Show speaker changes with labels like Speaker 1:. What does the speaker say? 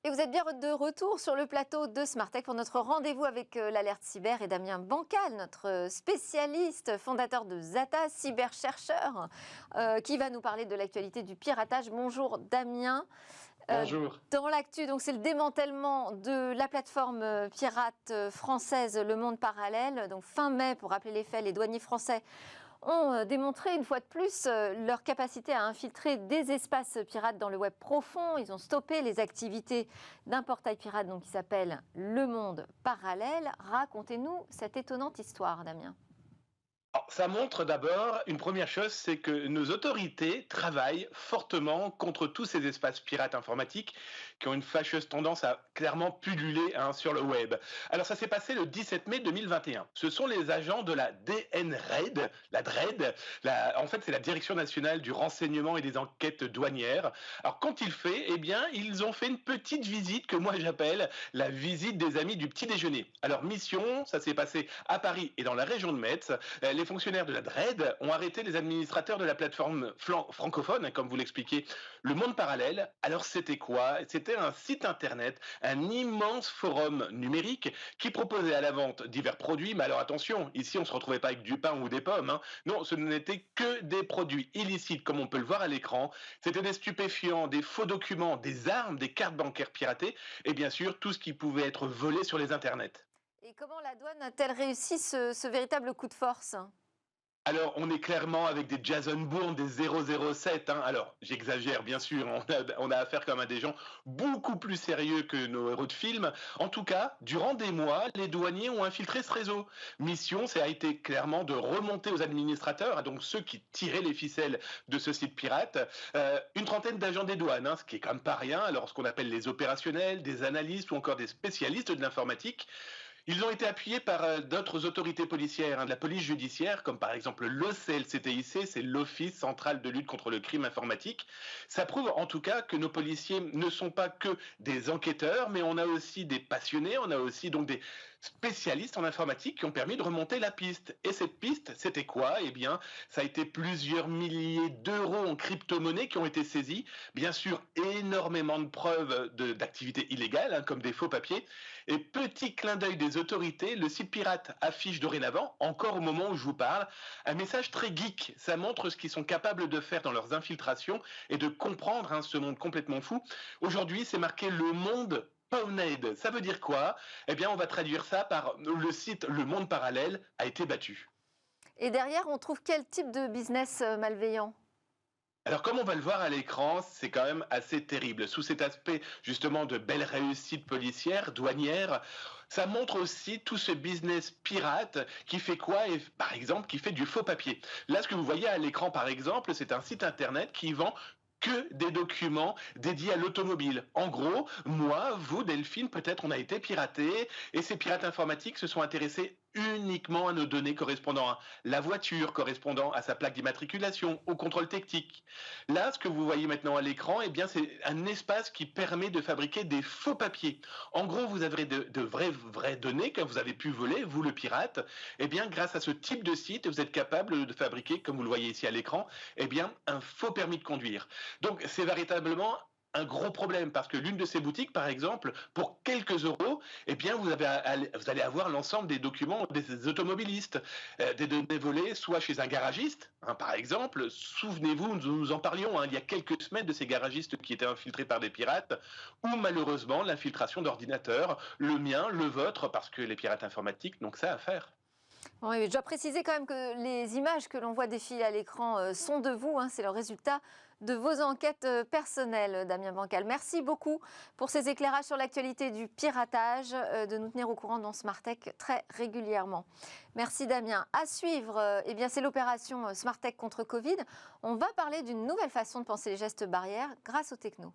Speaker 1: Et vous êtes bien de retour sur le plateau de Smartech pour notre rendez-vous avec l'Alerte Cyber et Damien Bancal, notre spécialiste, fondateur de Zata, cyberchercheur, qui va nous parler de l'actualité du piratage. Bonjour Damien.
Speaker 2: Bonjour.
Speaker 1: Dans l'actu, donc c'est le démantèlement de la plateforme pirate française Le Monde Parallèle. Donc fin mai, pour rappeler les faits, les douaniers français ont démontré une fois de plus leur capacité à infiltrer des espaces pirates dans le web profond. Ils ont stoppé les activités d'un portail pirate donc, qui s'appelle Le Monde Parallèle. Racontez-nous cette étonnante histoire, Damien.
Speaker 2: Alors, ça montre d'abord une première chose, c'est que nos autorités travaillent fortement contre tous ces espaces pirates informatiques qui ont une fâcheuse tendance à clairement pulluler sur le web. Alors ça s'est passé le 17 mai 2021. Ce sont les agents de la DNRAID, la DRAID, en fait c'est la Direction nationale du renseignement et des enquêtes douanières. Alors quand ils fait, eh bien ils ont fait une petite visite que moi j'appelle la visite des amis du petit déjeuner. Alors mission, ça s'est passé à Paris et dans la région de Metz. Les fonctionnaires de la DRAID ont arrêté les administrateurs de la plateforme francophone, comme vous l'expliquez, Le Monde Parallèle. Alors c'était quoi? C'était un site internet, un immense forum numérique qui proposait à la vente divers produits. Mais alors attention, ici on ne se retrouvait pas avec du pain ou des pommes. Non, ce n'était que des produits illicites, comme on peut le voir à l'écran. C'était des stupéfiants, des faux documents, des armes, des cartes bancaires piratées et bien sûr tout ce qui pouvait être volé sur les internets.
Speaker 1: Et comment la douane a-t-elle réussi ce véritable coup de force?
Speaker 2: Alors, on est clairement avec des Jason Bourne, des 007. Alors, j'exagère, bien sûr. On a affaire quand même à des gens beaucoup plus sérieux que nos héros de film. En tout cas, durant des mois, les douaniers ont infiltré ce réseau. Mission, ça a été clairement de remonter aux administrateurs, donc ceux qui tiraient les ficelles de ce site pirate, une trentaine d'agents des douanes, ce qui est quand même pas rien. Alors, ce qu'on appelle les opérationnels, des analystes ou encore des spécialistes de l'informatique. Ils ont été appuyés par d'autres autorités policières, de la police judiciaire, comme par exemple l'OCLCTIC, c'est l'Office central de lutte contre le crime informatique. Ça prouve en tout cas que nos policiers ne sont pas que des enquêteurs, mais on a aussi des passionnés, on a aussi donc des spécialistes en informatique qui ont permis de remonter la piste. Et cette piste, c'était quoi? Eh bien, ça a été plusieurs milliers d'euros en crypto-monnaie qui ont été saisis. Bien sûr, énormément de preuves d'activités illégales, comme des faux papiers. Et petit clin d'œil des autorités, le site pirate affiche dorénavant, encore au moment où je vous parle, un message très geek. Ça montre ce qu'ils sont capables de faire dans leurs infiltrations et de comprendre ce monde complètement fou. Aujourd'hui, c'est marqué Le Monde Pwned. Ça veut dire quoi? Eh bien, on va traduire ça par le site Le Monde Parallèle a été battu.
Speaker 1: Et derrière, on trouve quel type de business malveillant?
Speaker 2: Alors, comme on va le voir à l'écran, c'est quand même assez terrible. Sous cet aspect, justement, de belle réussite policière, douanière, ça montre aussi tout ce business pirate qui fait quoi? Et, par exemple, qui fait du faux papier. Là, ce que vous voyez à l'écran, par exemple, c'est un site internet qui vend que des documents dédiés à l'automobile. En gros, moi, vous, Delphine, peut-être on a été piraté et ces pirates informatiques se sont intéressés uniquement à nos données correspondant à la voiture, correspondant à sa plaque d'immatriculation, au contrôle technique. Là, ce que vous voyez maintenant à l'écran, eh bien, c'est un espace qui permet de fabriquer des faux papiers. En gros, vous avez de vraies données que vous avez pu voler, vous le pirate. Eh bien, grâce à ce type de site, vous êtes capable de fabriquer, comme vous le voyez ici à l'écran, eh bien, un faux permis de conduire. Donc c'est véritablement un gros problème parce que l'une de ces boutiques, par exemple, pour quelques euros, eh bien vous allez avoir l'ensemble des documents des automobilistes, des données volées, soit chez un garagiste, par exemple. Souvenez-vous, nous en parlions il y a quelques semaines de ces garagistes qui étaient infiltrés par des pirates, ou malheureusement l'infiltration d'ordinateurs, le mien, le vôtre, parce que les pirates informatiques n'ont que ça à faire.
Speaker 1: Oui, je dois préciser quand même que les images que l'on voit défiler à l'écran sont de vous, c'est le résultat de vos enquêtes personnelles, Damien Bancal. Merci beaucoup pour ces éclairages sur l'actualité du piratage, de nous tenir au courant dans Smartech très régulièrement. Merci Damien. À suivre, c'est l'opération Smartech contre Covid. On va parler d'une nouvelle façon de penser les gestes barrières grâce aux technos.